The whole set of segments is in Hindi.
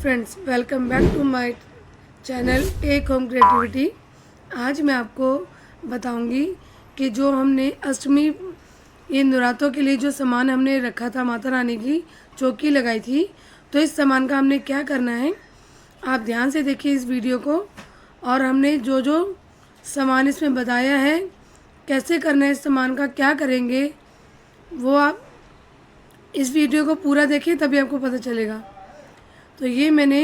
Friends, welcome back to my channel एक होम क्रिएटिविटी। आज मैं आपको बताऊंगी कि जो हमने अष्टमी ये नवरात्रों के लिए जो सामान हमने रखा था, माता रानी की चौकी लगाई थी, तो इस सामान का हमने क्या करना है। आप ध्यान से देखिए इस वीडियो को, और हमने जो जो सामान इसमें बताया है, कैसे करना है, इस सामान का क्या करेंगे, वो आप इस वीडियो को पूरा देखिए, तभी आपको पता चलेगा। तो ये मैंने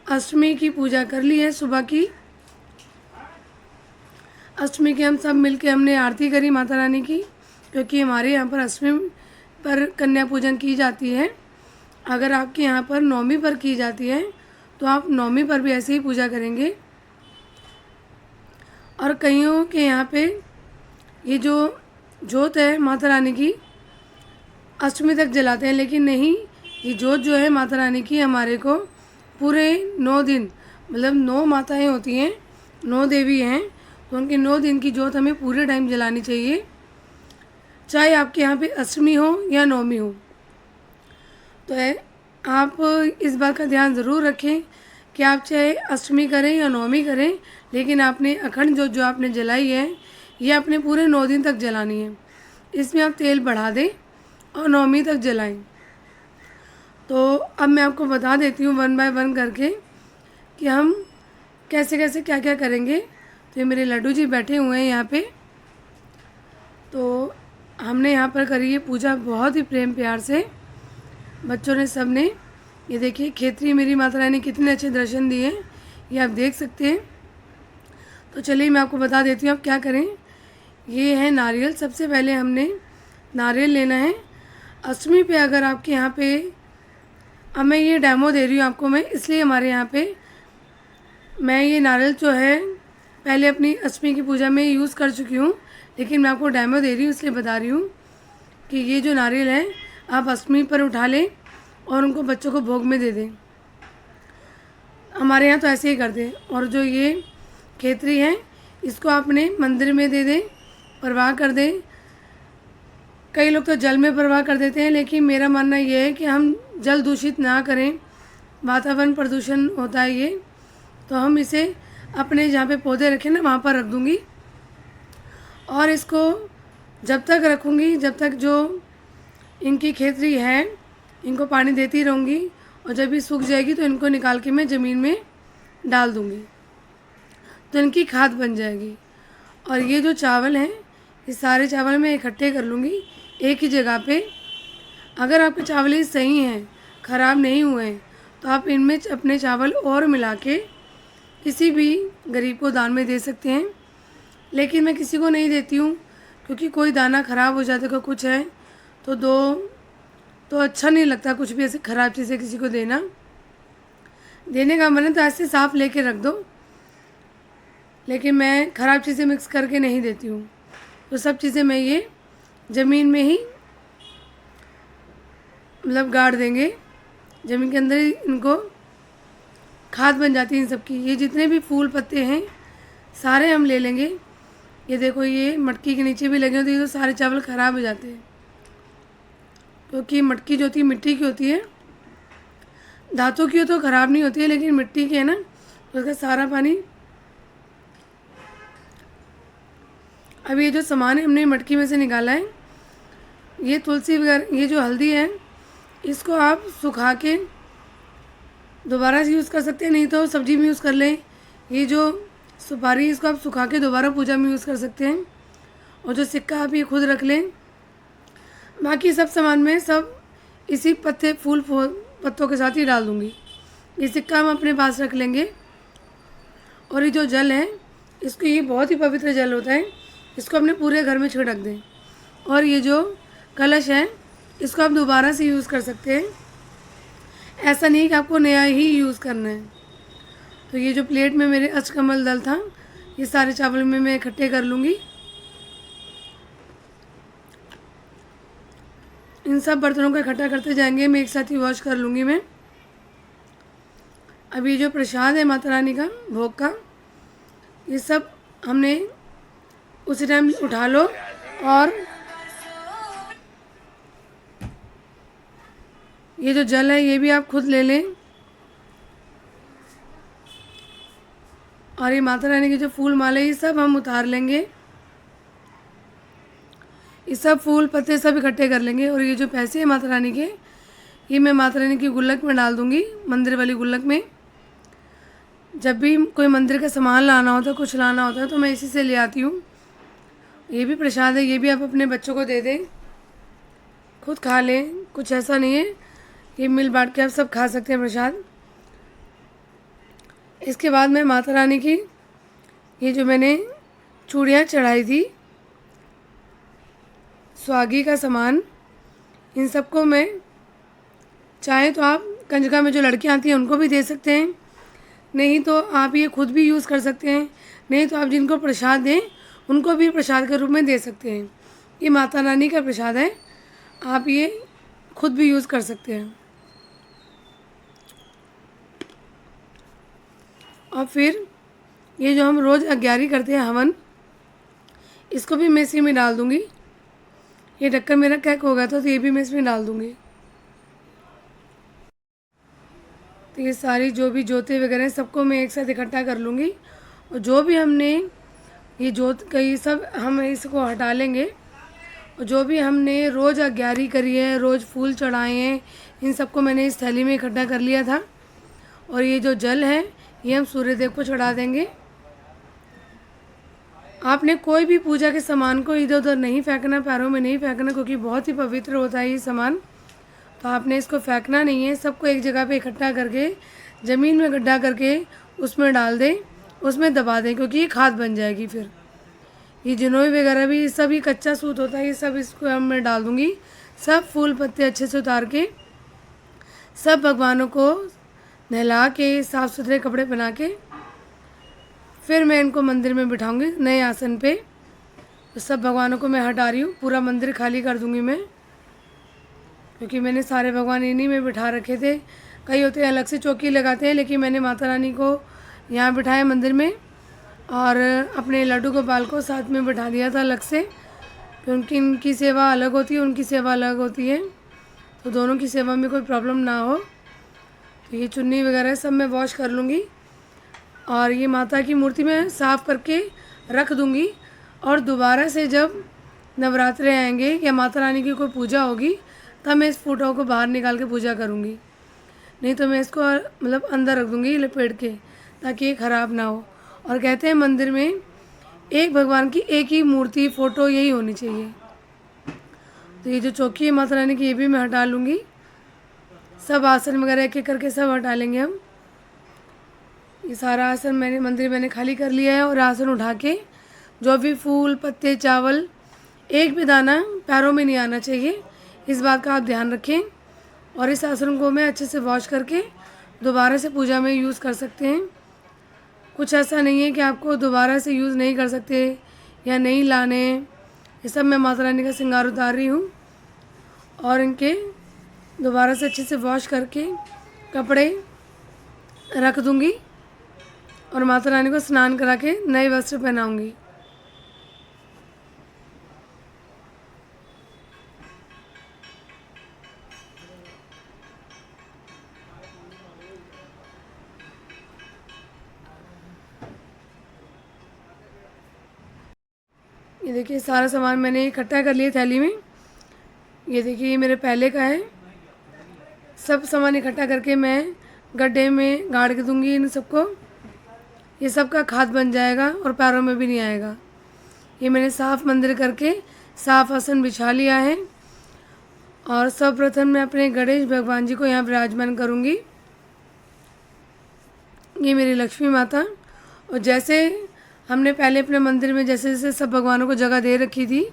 अष्टमी की पूजा कर ली है। सुबह की अष्टमी की हम सब मिलके हमने आरती करी माता रानी की, क्योंकि हमारे यहाँ पर अष्टमी पर कन्या पूजन की जाती है। अगर आपके यहाँ पर नौमी पर की जाती है तो आप नौमी पर भी ऐसे ही पूजा करेंगे। और कईयों के यहाँ पे ये जो जोत है माता रानी की अष्टमी तक जलाते हैं, लेकिन नहीं, ये जोत जो है माता रानी की हमारे को पूरे 9 दिन, मतलब 9 माताएं होती हैं, 9 देवी हैं, तो उनके 9 दिन की जोत हमें पूरे टाइम जलानी चाहिए, चाहे आपके यहाँ पे अष्टमी हो या नौमी हो। तो आप इस बात का ध्यान ज़रूर रखें कि आप चाहे अष्टमी करें या नौमी करें, लेकिन आपने अखंड जोत जो आपने जलाई है, ये आपने पूरे 9 दिन तक जलानी है। इसमें आप तेल बढ़ा दें और नौमी तक जलाएं। तो अब मैं आपको बता देती हूँ 1 बाय 1 करके कि हम कैसे कैसे क्या क्या करेंगे। तो ये मेरे लड्डू जी बैठे हुए हैं यहाँ पे। तो हमने यहाँ पर करी है पूजा बहुत ही प्रेम प्यार से, बच्चों ने, सब ने। ये देखिए खेतरी मेरी माता रानी कितने अच्छे दर्शन दिए, ये आप देख सकते हैं। तो चलिए मैं आपको बता देती हूँ आप क्या करें। ये है नारियल। सबसे पहले हमने नारियल लेना है। अष्टमी पे अगर आपके यहाँ पे, अब मैं ये डेमो दे रही हूँ आपको मैं, इसलिए हमारे यहाँ पे मैं ये नारियल जो है पहले अपनी अष्टमी की पूजा में यूज़ कर चुकी हूँ, लेकिन मैं आपको डेमो दे रही हूँ, इसलिए बता रही हूँ कि ये जो नारियल है आप अष्टमी पर उठा लें और उनको बच्चों को भोग में दे दें। हमारे यहाँ तो ऐसे ही करते हैं। और जो ये खेतरी है इसको आपने मंदिर में दे दें, प्रवाह कर दें। कई लोग तो जल में प्रवाह कर देते हैं, लेकिन मेरा मानना ये है कि हम जल दूषित ना करें, वातावरण प्रदूषण होता है ये। तो हम इसे अपने जहाँ पे पौधे रखे ना वहाँ पर रख दूँगी, और इसको जब तक रखूँगी जब तक जो इनकी खेतरी है इनको पानी देती रहूँगी, और जब ये सूख जाएगी तो इनको निकाल के मैं ज़मीन में डाल दूँगी, तो इनकी खाद बन जाएगी। और ये जो चावल हैं ये सारे चावल मैं इकट्ठे कर लूँगी एक ही जगह पे। अगर आपके चावल ही सही हैं, ख़राब नहीं हुए हैं, तो आप इनमें अपने चावल और मिला के किसी भी गरीब को दान में दे सकते हैं। लेकिन मैं किसी को नहीं देती हूँ, क्योंकि कोई दाना ख़राब हो जाता है, कुछ है तो तो अच्छा नहीं लगता कुछ भी ऐसे ख़राब चीज़ें किसी को देना। देने का मन है तो ऐसे साफ़ लेके रख दो, लेकिन मैं ख़राब चीज़ें मिक्स करके नहीं देती हूँ। तो सब चीज़ें मैं ये ज़मीन में ही, मतलब गाड़ देंगे, ज़मीन के अंदर ही इनको खाद बन जाती है इन सब की। ये जितने भी फूल पत्ते हैं सारे हम ले लेंगे। ये देखो ये मटकी के नीचे भी लगे होते हैं, तो सारे चावल ख़राब हो जाते हैं, क्योंकि मटकी जो होती है मिट्टी की होती है, धातु की हो तो ख़राब नहीं होती है, लेकिन मिट्टी की है ना, तो उसका सारा पानी। अब ये जो सामान है हमने मटकी में से निकाला है, ये तुलसी वगैरह, ये जो हल्दी है इसको आप सुखा के दोबारा से यूज़ कर सकते हैं, नहीं तो सब्जी में यूज़ कर लें। ये जो सुपारी इसको आप सुखा के दोबारा पूजा में यूज़ कर सकते हैं। और जो सिक्का आप ये खुद रख लें। बाकी सब सामान में सब इसी पत्तों के साथ ही डाल दूँगी। ये सिक्का हम अपने पास रख लेंगे। और ये जो जल है इसको, ये बहुत ही पवित्र जल होता है, इसको अपने पूरे घर में छिड़क दें। और ये जो कलश है इसको आप दोबारा से यूज़ कर सकते हैं, ऐसा नहीं कि आपको नया ही यूज़ करना है। तो ये जो प्लेट में मेरे अष्टकमल दल था, ये सारे चावल में मैं इकट्ठे कर लूँगी। इन सब बर्तनों को इकट्ठा करते जाएंगे, मैं एक साथ ही वॉश कर लूँगी मैं। अब ये जो प्रसाद है माता रानी का भोग का, ये सब हमने उसी टाइम उठा लो। और ये जो जल है ये भी आप खुद ले लें। और ये माता रानी के जो फूल माले ये सब हम उतार लेंगे। ये सब फूल पत्ते सब इकट्ठे कर लेंगे। और ये जो पैसे हैं माता रानी के, ये मैं माता रानी की गुल्लक में डाल दूँगी, मंदिर वाली गुल्लक में। जब भी कोई मंदिर का सामान लाना होता है, कुछ लाना होता है, तो मैं इसी से ले आती हूँ। ये भी प्रसाद है, ये भी आप अपने बच्चों को दे दें, खुद खा लें, कुछ ऐसा नहीं है। ये मिल बांट के आप सब खा सकते हैं प्रसाद। इसके बाद मैं माता रानी की ये जो मैंने चूड़ियाँ चढ़ाई थी, सुहागी का सामान, इन सबको मैं चाहे तो आप कंजका में जो लड़कियाँ आती हैं उनको भी दे सकते हैं, नहीं तो आप ये खुद भी यूज़ कर सकते हैं, नहीं तो आप जिनको प्रसाद दें उनको भी प्रसाद के रूप में दे सकते हैं। ये माता रानी का प्रसाद है, आप ये खुद भी यूज़ कर सकते हैं। और फिर ये जो हम रोज़ 11 करते हैं हवन, इसको भी मैं इसी में डाल दूँगी। ये ढक्कन मेरा क्रैक हो गया था, तो ये भी मैं इसमें डाल दूँगी। तो ये सारी जो भी जोतें वगैरह सबको मैं एक साथ इकट्ठा कर लूँगी। और जो भी हमने ये जोत कई सब हम इसको हटा लेंगे। और जो भी हमने रोज़ 11 करी है, रोज़ फूल चढ़ाए हैं, इन सबको मैंने इस थैली में इकट्ठा कर लिया था। और ये जो जल है ये हम सूर्यदेव को चढ़ा देंगे। आपने कोई भी पूजा के सामान को इधर उधर नहीं फेंकना, पैरों में नहीं फेंकना, क्योंकि बहुत ही पवित्र होता है ये सामान। तो आपने इसको फेंकना नहीं है, सबको एक जगह पे इकट्ठा करके ज़मीन में गड्ढा करके उसमें डाल दें, उसमें दबा दें, क्योंकि ये खाद बन जाएगी। फिर ये जिनोई वगैरह भी सब, ये कच्चा सूत होता है, ये सब इसको मैं डाल दूँगी। सब फूल पत्ते अच्छे से उतार के सब भगवानों को नहला के साफ़ सुथरे कपड़े पहना के फिर मैं इनको मंदिर में बिठाऊंगी नए आसन पे। तो सब भगवानों को मैं हटा रही हूँ, पूरा मंदिर खाली कर दूँगी मैं, क्योंकि मैंने सारे भगवान इन्हीं में बिठा रखे थे। कई होते हैं अलग से चौकी लगाते हैं, लेकिन मैंने माता रानी को यहाँ बिठाया मंदिर में, और अपने लड्डू गोपाल को साथ में बिठा दिया था अलग से, क्योंकि इनकी सेवा अलग होती है, उनकी सेवा अलग होती है, तो दोनों की सेवा में कोई प्रॉब्लम ना हो। तो ये चुन्नी वगैरह सब मैं वॉश कर लूँगी। और ये माता की मूर्ति में साफ़ करके रख दूँगी। और दोबारा से जब नवरात्रे आएंगे या माता रानी की कोई पूजा होगी, तब मैं इस फ़ोटो को बाहर निकाल के पूजा करूँगी, नहीं तो मैं इसको मतलब अंदर रख दूँगी लपेट के, ताकि ये ख़राब ना हो। और कहते हैं मंदिर में एक भगवान की एक ही मूर्ति फ़ोटो यही होनी चाहिए। तो ये जो चौकी है माता रानी की, ये भी मैं हटा लूँगी। सब आसन वगैरह एक एक करके सब हटा लेंगे हम। ये सारा आसन मैंने खाली कर लिया है। और आसन उठा के जो भी फूल पत्ते चावल, एक भी दाना पैरों में नहीं आना चाहिए, इस बात का आप ध्यान रखें। और इस आसन को मैं अच्छे से वॉश करके दोबारा से पूजा में यूज़ कर सकते हैं। कुछ ऐसा नहीं है कि आपको दोबारा से यूज़ नहीं कर सकते या नहीं लाने। ये सब मैं माता रानी का श्रृंगार उतार रही हूँ, और इनके दोबारा से अच्छे से वॉश करके कपड़े रख दूँगी, और माता रानी को स्नान करा के नए वस्त्र पहनाऊँगी। ये देखिए सारा सामान मैंने इकट्ठा कर लिया थैली में। ये देखिए ये मेरे पहले का है। सब सामान इकट्ठा करके मैं गड्ढे में गाड़ के दूँगी इन सबको। ये सब का खाद बन जाएगा और पैरों में भी नहीं आएगा। ये मैंने साफ़ मंदिर करके साफ़ आसन बिछा लिया है। और सर्वप्रथम मैं अपने गणेश भगवान जी को यहाँ विराजमान करूँगी। ये मेरी लक्ष्मी माता। और जैसे हमने पहले अपने मंदिर में जैसे जैसे सब भगवानों को जगह दे रखी थी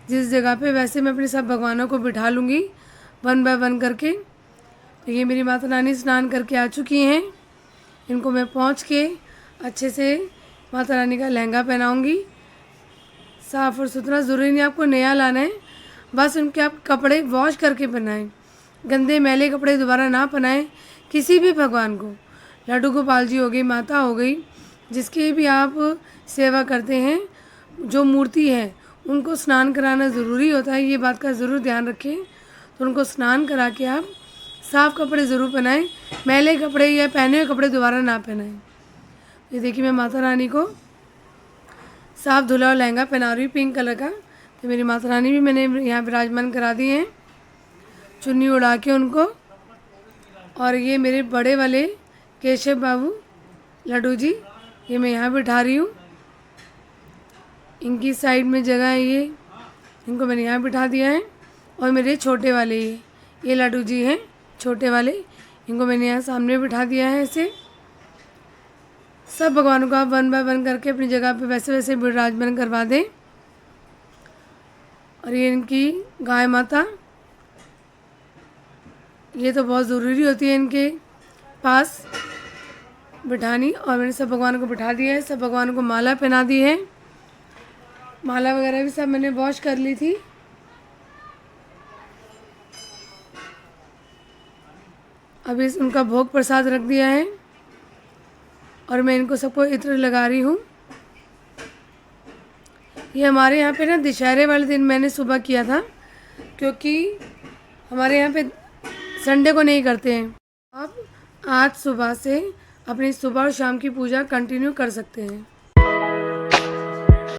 जिस जगह पे, वैसे मैं अपने सब भगवानों को बिठा लूँगी वन बाय वन करके। तो ये मेरी माता रानी स्नान करके आ चुकी हैं। इनको मैं पहुँच के अच्छे से माता रानी का लहंगा पहनाऊँगी, साफ़ और सुथरा। ज़रूरी नहीं आपको नया लाना है, बस उनके आप कपड़े वॉश करके पहनाएं। गंदे मैले कपड़े दोबारा ना पहनाएं किसी भी भगवान को। लड्डू गोपाल जी हो गई, माता हो गई, जिसकी भी आप सेवा करते हैं, जो मूर्ति है उनको स्नान कराना ज़रूरी होता है। ये बात का ज़रूर ध्यान रखें। तो उनको स्नान करा के आप साफ़ कपड़े ज़रूर पहनाएं, मैले कपड़े या पहने हुए कपड़े दोबारा ना पहनाएं। ये देखिए मैं माता रानी को साफ धुला हुआ लहंगा पहना रही हूँ पिंक कलर का। तो मेरी माता रानी भी मैंने यहाँ विराजमान करा दी हैं चुन्नी उड़ा के उनको। और ये मेरे बड़े वाले केशव बाबू लड्डू जी, ये मैं यहाँ बिठा रही हूँ। इनकी साइड में जगह है, ये इनको मैंने यहाँ बिठा दिया है। और मेरे छोटे वाले ये लड्डू जी हैं छोटे वाले, इनको मैंने यहाँ सामने बिठा दिया है। ऐसे सब भगवानों को आप वन बाय वन करके अपनी जगह पे वैसे वैसे विराजमान करवा दें। और ये इनकी गाय माता, ये तो बहुत ज़रूरी होती है इनके पास बिठानी। और मैंने सब भगवानों को बिठा दिया है, सब भगवानों को माला पहना दी है। माला वगैरह भी सब मैंने वॉश कर ली थी। अभी उनका भोग प्रसाद रख दिया है और मैं इनको सबको इत्र लगा रही हूँ। ये हमारे यहाँ पे ना दशहरे वाले दिन मैंने सुबह किया था, क्योंकि हमारे यहाँ पे संडे को नहीं करते हैं। आप आज सुबह से अपनी सुबह और शाम की पूजा कंटिन्यू कर सकते हैं।